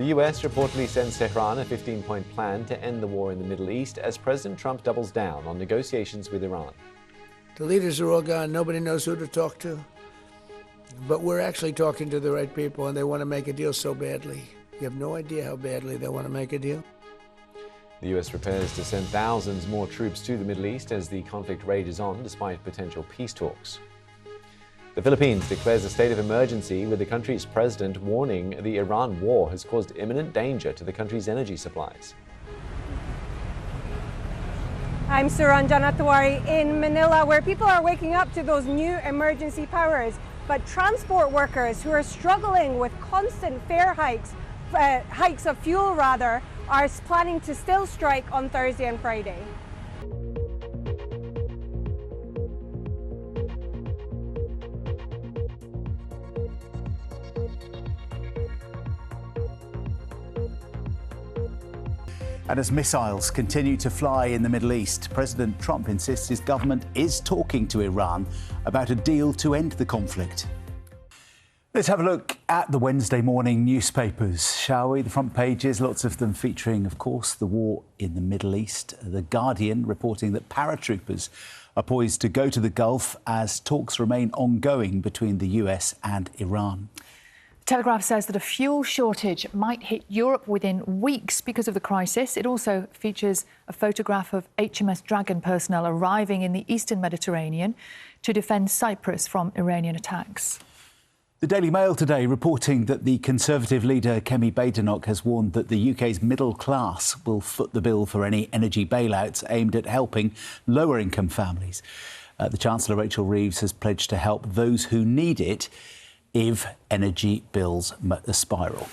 The US reportedly sends Tehran a 15-point plan to end the war in the Middle East as President Trump doubles down on negotiations with Iran. The leaders are all gone. Nobody knows who to talk to. But we're actually talking to the right people, and they want to make a deal so badly. You have no idea how badly they want to make a deal. The US prepares to send thousands more troops to the Middle East as the conflict rages on despite potential peace talks. The Philippines declares a state of emergency with the country's president warning the Iran war has caused imminent danger to the country's energy supplies. I'm Suranjana Tiwari in Manila, where people are waking up to those new emergency powers. But transport workers who are struggling with constant fare hikes of fuel rather, are planning to still strike on Thursday and Friday. And as missiles continue to fly in the Middle East, President Trump insists his government is talking to Iran about a deal to end the conflict. Let's have a look at the Wednesday morning newspapers, shall we? The front pages, lots of them featuring, of course, the war in the Middle East. The Guardian reporting that paratroopers are poised to go to the Gulf as talks remain ongoing between the US and Iran. Telegraph says that a fuel shortage might hit Europe within weeks because of the crisis. It also features a photograph of HMS Dragon personnel arriving in the eastern Mediterranean to defend Cyprus from Iranian attacks. The Daily Mail today reporting that the Conservative leader Kemi Badenoch has warned that the UK's middle class will foot the bill for any energy bailouts aimed at helping lower-income families. The Chancellor, Rachel Reeves, has pledged to help those who need it if energy bills spiral.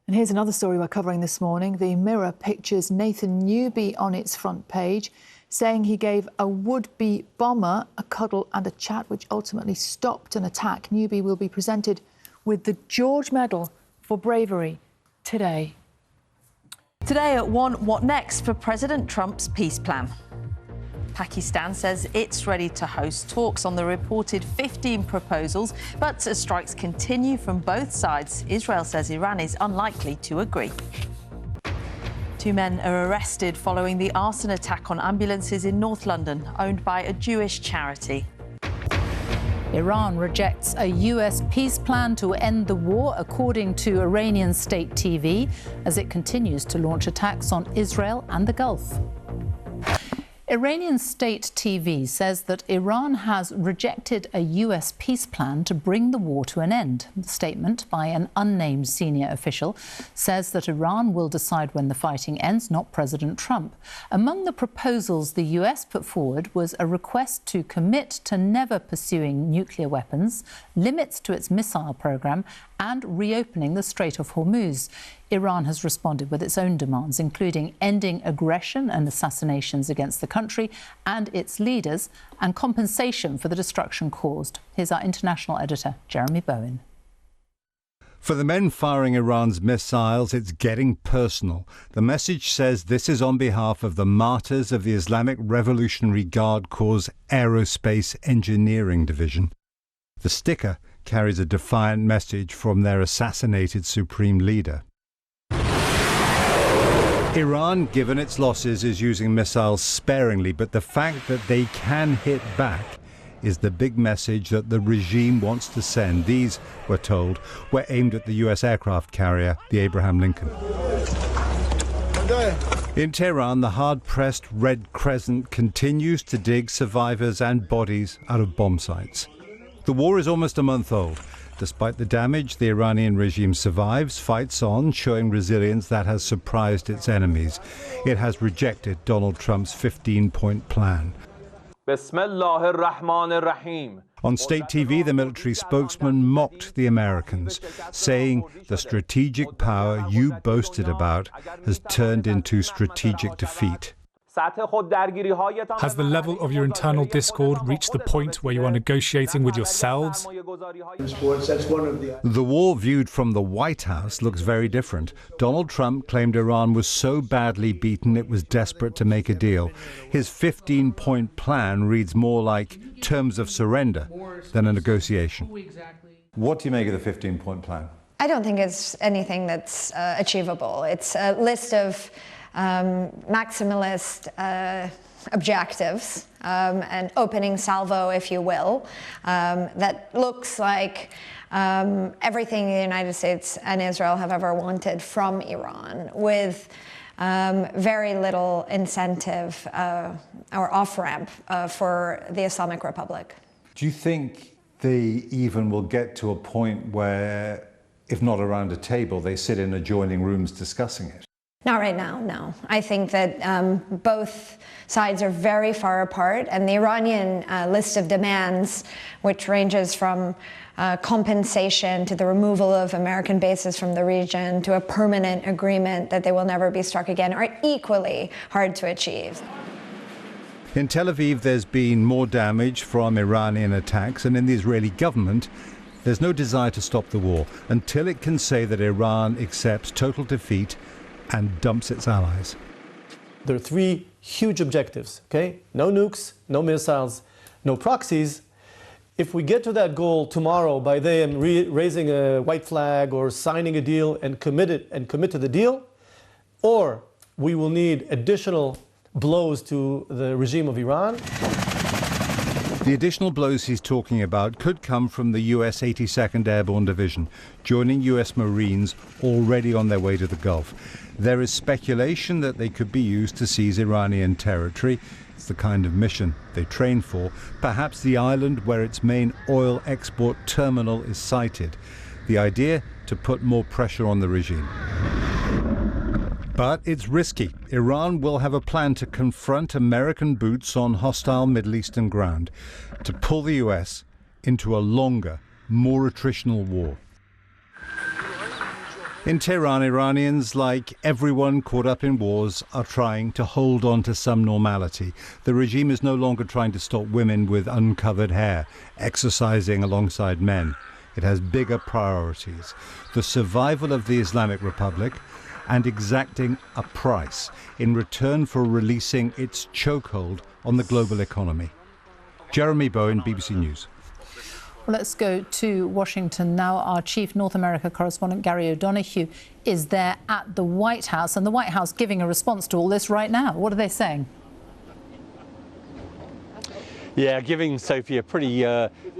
And here's another story we're covering this morning. The Mirror pictures Nathan Newby on its front page, saying he gave a would-be bomber a cuddle and a chat, which ultimately stopped an attack. Newby will be presented with the George Medal for bravery today. Today at 1, what next for President Trump's peace plan? Pakistan says it's ready to host talks on the reported 15 proposals, but as strikes continue from both sides, Israel says Iran is unlikely to agree. 2 men are arrested following the arson attack on ambulances in North London, owned by a Jewish charity. Iran rejects a US peace plan to end the war, according to Iranian state TV, as it continues to launch attacks on Israel and the Gulf. Iranian state TV says that Iran has rejected a US peace plan to bring the war to an end. The statement by an unnamed senior official says that Iran will decide when the fighting ends, not President Trump. Among the proposals the US put forward was a request to commit to never pursuing nuclear weapons, limits to its missile program, and reopening the Strait of Hormuz. Iran has responded with its own demands, including ending aggression and assassinations against the country and its leaders, and compensation for the destruction caused. Here's our international editor, Jeremy Bowen. For the men firing Iran's missiles, it's getting personal. The message says this is on behalf of the martyrs of the Islamic Revolutionary Guard Corps' Aerospace Engineering Division. The sticker carries a defiant message from their assassinated supreme leader. Iran, given its losses, is using missiles sparingly, but the fact that they can hit back is the big message that the regime wants to send. These, we're told, were aimed at the US aircraft carrier, the Abraham Lincoln. In Tehran, the hard-pressed Red Crescent continues to dig survivors and bodies out of bomb sites. The war is almost a month old. Despite the damage, the Iranian regime survives, fights on, showing resilience that has surprised its enemies. It has rejected Donald Trump's 15-point plan. On state TV, the military spokesman mocked the Americans, saying the strategic power you boasted about has turned into strategic defeat. Has the level of your internal discord reached the point where you are negotiating with yourselves? The war viewed from the White House looks very different. Donald Trump claimed Iran was so badly beaten it was desperate to make a deal. His 15-point plan reads more like terms of surrender than a negotiation. What do you make of the 15-point plan? I don't think it's anything that's achievable. It's a list of maximalist objectives, an opening salvo, if you will, that looks like everything the United States and Israel have ever wanted from Iran, with very little incentive or off-ramp for the Islamic Republic. Do you think they even will get to a point where, if not around a table, they sit in adjoining rooms discussing it? Not right now, no. I think that both sides are very far apart, and the Iranian list of demands, which ranges from compensation to the removal of American bases from the region to a permanent agreement that they will never be struck again, are equally hard to achieve. In Tel Aviv, there's been more damage from Iranian attacks, and in the Israeli government, there's no desire to stop the war until it can say that Iran accepts total defeat and dumps its allies. There are three huge objectives, okay? No nukes, no missiles, no proxies. If we get to that goal tomorrow by them raising a white flag or signing a deal and commit to the deal, or we will need additional blows to the regime of Iran. The additional blows he's talking about could come from the US 82nd Airborne Division, joining US Marines already on their way to the Gulf. There is speculation that they could be used to seize Iranian territory. It's the kind of mission they train for, perhaps the island where its main oil export terminal is sited. The idea to put more pressure on the regime. But it's risky. Iran will have a plan to confront American boots on hostile Middle Eastern ground, to pull the US into a longer, more attritional war. In Tehran, Iranians, like everyone caught up in wars, are trying to hold on to some normality. The regime is no longer trying to stop women with uncovered hair exercising alongside men. It has bigger priorities: the survival of the Islamic Republic and exacting a price in return for releasing its chokehold on the global economy. Jeremy Bowen, BBC News. Well, let's go to Washington now. Our chief North America correspondent, Gary O'Donoghue, is there at the White House, and the White House giving a response to all this right now. What are they saying? Yeah, giving, Sophie, a pretty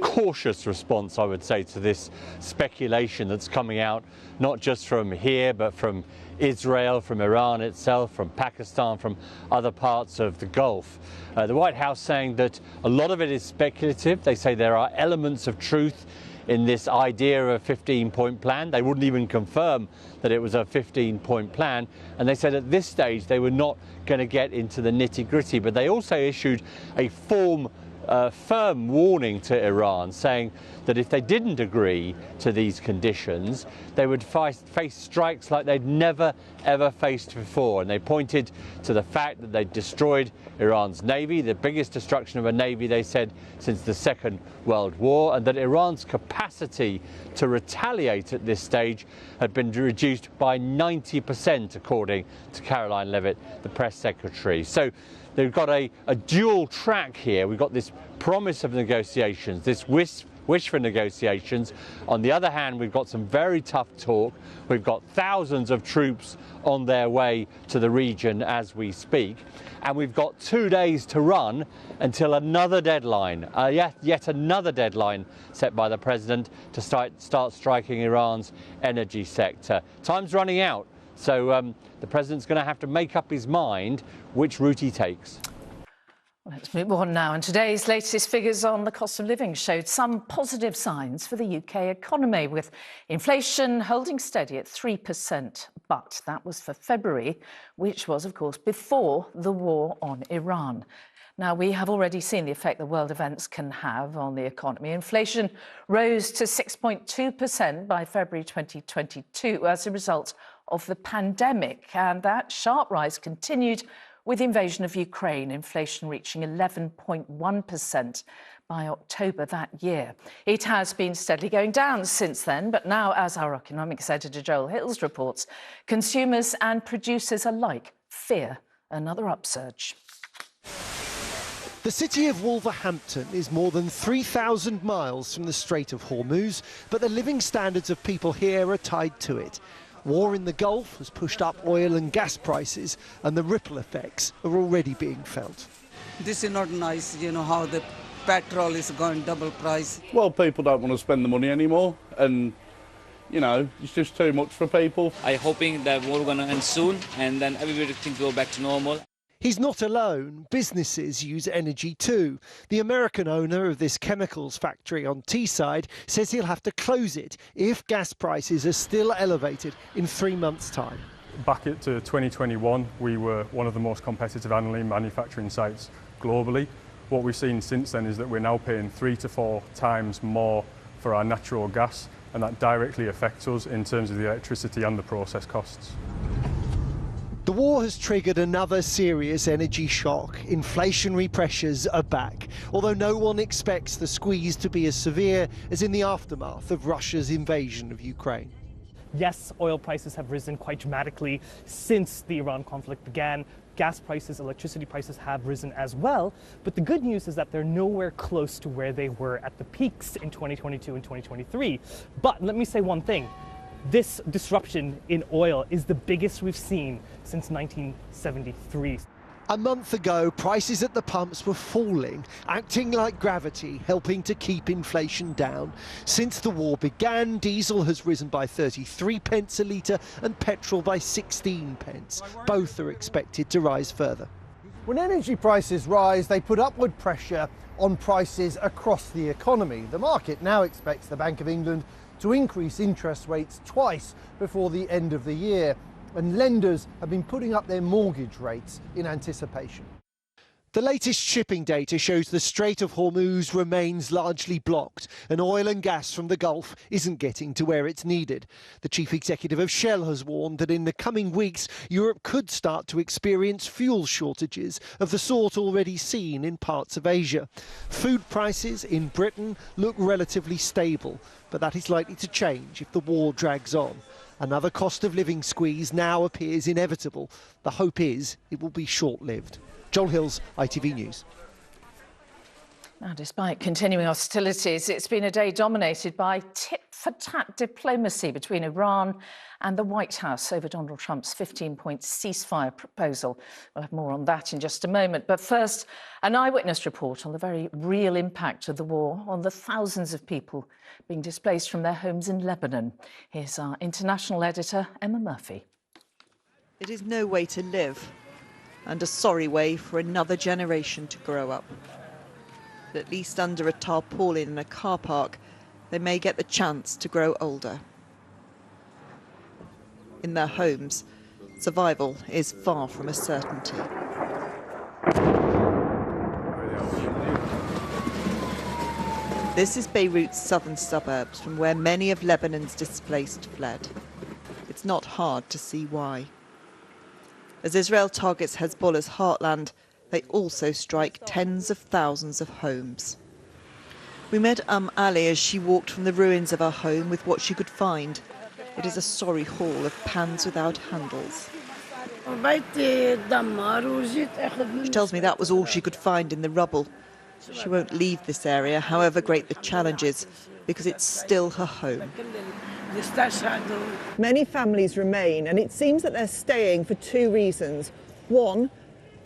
cautious response, I would say, to this speculation that's coming out, not just from here, but from Israel, from Iran itself, from Pakistan, from other parts of the Gulf. The White House saying that a lot of it is speculative. They say there are elements of truth in this idea of a 15-point plan. They wouldn't even confirm that it was a 15-point plan. And they said at this stage they were not going to get into the nitty-gritty. But they also issued a firm warning to Iran, saying that if they didn't agree to these conditions, they would face strikes like they'd never, ever faced before. And they pointed to the fact that they destroyed Iran's navy, the biggest destruction of a navy, they said, since the Second World War, and that Iran's capacity to retaliate at this stage had been reduced by 90%, according to Caroline Leavitt, the press secretary. So they've got a dual track here. We've got this promise of negotiations, this wish for negotiations. On the other hand, we've got some very tough talk. We've got thousands of troops on their way to the region as we speak. And we've got 2 days to run until another deadline, yet another deadline set by the president to start striking Iran's energy sector. Time's running out. So the president's going to have to make up his mind which route he takes. Let's move on now. And today's latest figures on the cost of living showed some positive signs for the UK economy, with inflation holding steady at 3%. But that was for February, which was, of course, before the war on Iran. Now, we have already seen the effect the world events can have on the economy. Inflation rose to 6.2% by February 2022 as a result of the pandemic. And that sharp rise continued with the invasion of Ukraine, inflation reaching 11.1% by October that year. It has been steadily going down since then, but now, as our economics editor Joel Hills reports, consumers and producers alike fear another upsurge. The city of Wolverhampton is more than 3,000 miles from the Strait of Hormuz, but the living standards of people here are tied to it. War in the Gulf has pushed up oil and gas prices, and the ripple effects are already being felt. This is not nice, you know, how the petrol is going double price. Well, people don't want to spend the money anymore, and, you know, it's just too much for people. I'm hoping that war going to end soon, and then everything go back to normal. He's not alone. Businesses use energy too. The American owner of this chemicals factory on Teesside says he'll have to close it if gas prices are still elevated in 3 months' time. Back to 2021, we were one of the most competitive aniline manufacturing sites globally. What we've seen since then is that we're now paying 3 to 4 times more for our natural gas, and that directly affects us in terms of the electricity and the process costs. The war has triggered another serious energy shock. Inflationary pressures are back, although no one expects the squeeze to be as severe as in the aftermath of Russia's invasion of Ukraine. Yes, oil prices have risen quite dramatically since the Iran conflict began. Gas prices, electricity prices have risen as well. But the good news is that they're nowhere close to where they were at the peaks in 2022 and 2023. But let me say one thing. This disruption in oil is the biggest we've seen since 1973. A month ago, prices at the pumps were falling, acting like gravity, helping to keep inflation down. Since the war began, diesel has risen by 33 pence a litre and petrol by 16 pence. Both are expected to rise further. When energy prices rise, they put upward pressure on prices across the economy. The market now expects the Bank of England to increase interest rates twice before the end of the year, and lenders have been putting up their mortgage rates in anticipation. The latest shipping data shows the Strait of Hormuz remains largely blocked, and oil and gas from the Gulf isn't getting to where it's needed. The chief executive of Shell has warned that in the coming weeks, Europe could start to experience fuel shortages of the sort already seen in parts of Asia. Food prices in Britain look relatively stable, but that is likely to change if the war drags on. Another cost of living squeeze now appears inevitable. The hope is it will be short-lived. Joel Hills, ITV News. Now, despite continuing hostilities, it's been a day dominated by tit-for-tat diplomacy between Iran and the White House over Donald Trump's 15-point ceasefire proposal. We'll have more on that in just a moment. But first, an eyewitness report on the very real impact of the war on the thousands of people being displaced from their homes in Lebanon. Here's our international editor, Emma Murphy. It is no way to live, and a sorry way for another generation to grow up. But at least under a tarpaulin in a car park, they may get the chance to grow older. In their homes, survival is far from a certainty. This is Beirut's southern suburbs, from where many of Lebanon's displaced fled. It's not hard to see why. As Israel targets Hezbollah's heartland, they also strike tens of thousands of homes. We met Ali as she walked from the ruins of her home with what she could find. It is a sorry haul of pans without handles. She tells me that was all she could find in the rubble. She won't leave this area, however great the challenges, because it's still her home. Many families remain, and it seems that they're staying for two reasons. One,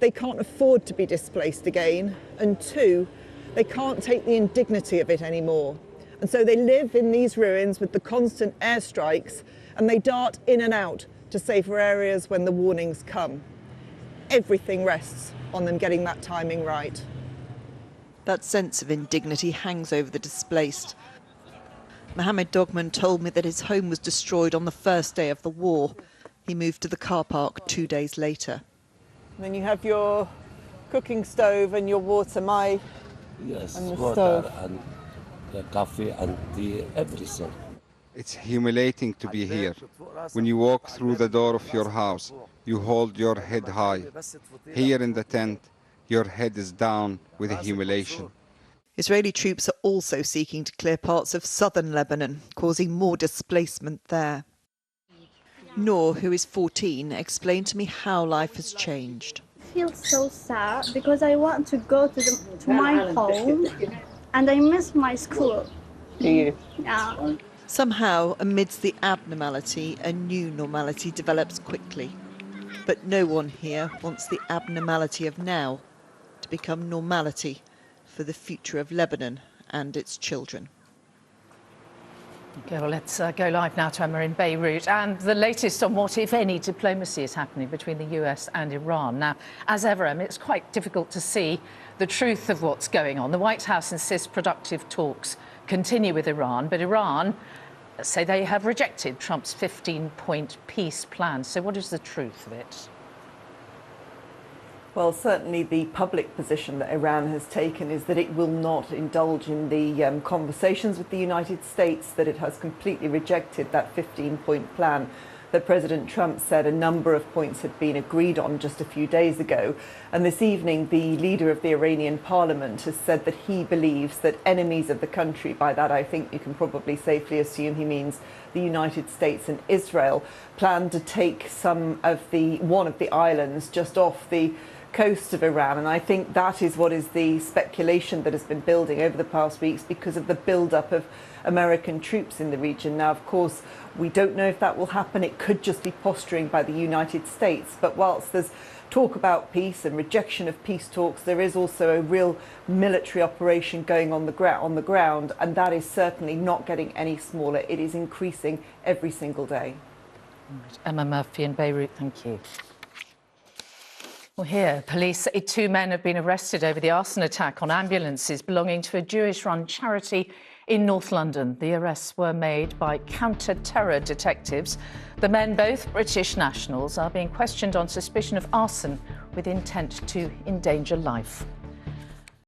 they can't afford to be displaced again, and two, they can't take the indignity of it anymore. And so they live in these ruins with the constant airstrikes, and they dart in and out to safer areas when the warnings come. Everything rests on them getting that timing right. That sense of indignity hangs over the displaced. Mohammed Dogman told me that his home was destroyed on the first day of the war. He moved to the car park 2 days later. And then you have your cooking stove and your water, Yes, and the water stove. and the coffee and tea, everything. It's humiliating to be here. When you walk through the door of your house, you hold your head high. Here in the tent, your head is down with humiliation. Israeli troops are also seeking to clear parts of southern Lebanon, causing more displacement there. Noor, who is 14, explained to me how life has changed. feel so sad because I want to go to my home and I miss my school. Do you? Yeah. Somehow, amidst the abnormality, a new normality develops quickly. But no one here wants the abnormality of now to become normality for the future of Lebanon and its children. Okay, well, let's go live now to Emma in Beirut and the latest on what, if any, diplomacy is happening between the US and Iran. Now, as ever, Emma, it's quite difficult to see the truth of what's going on. The White House insists productive talks continue with Iran, but Iran say they have rejected Trump's 15-point peace plan. So what is the truth of it? Well, certainly the public position that Iran has taken is that it will not indulge in the conversations with the United States, that it has completely rejected that 15-point plan that President Trump said a number of points had been agreed on just a few days ago. And this evening, the leader of the Iranian parliament has said that he believes that enemies of the country, by that I think you can probably safely assume he means the United States and Israel, plan to take one of the islands just off the coast of Iran. And I think that is what is the speculation that has been building over the past weeks because of the build-up of American troops in the region. Now, of course, we don't know if that will happen. It could just be posturing by the United States. But whilst there's talk about peace and rejection of peace talks, there is also a real military operation going on the ground, and that is certainly not getting any smaller. It is increasing every single day. Emma Murphy in Beirut, thank you. Well, here, police say 2 men have been arrested over the arson attack on ambulances belonging to a Jewish-run charity in North London. The arrests were made by counter-terror detectives. The men, both British nationals, are being questioned on suspicion of arson with intent to endanger life.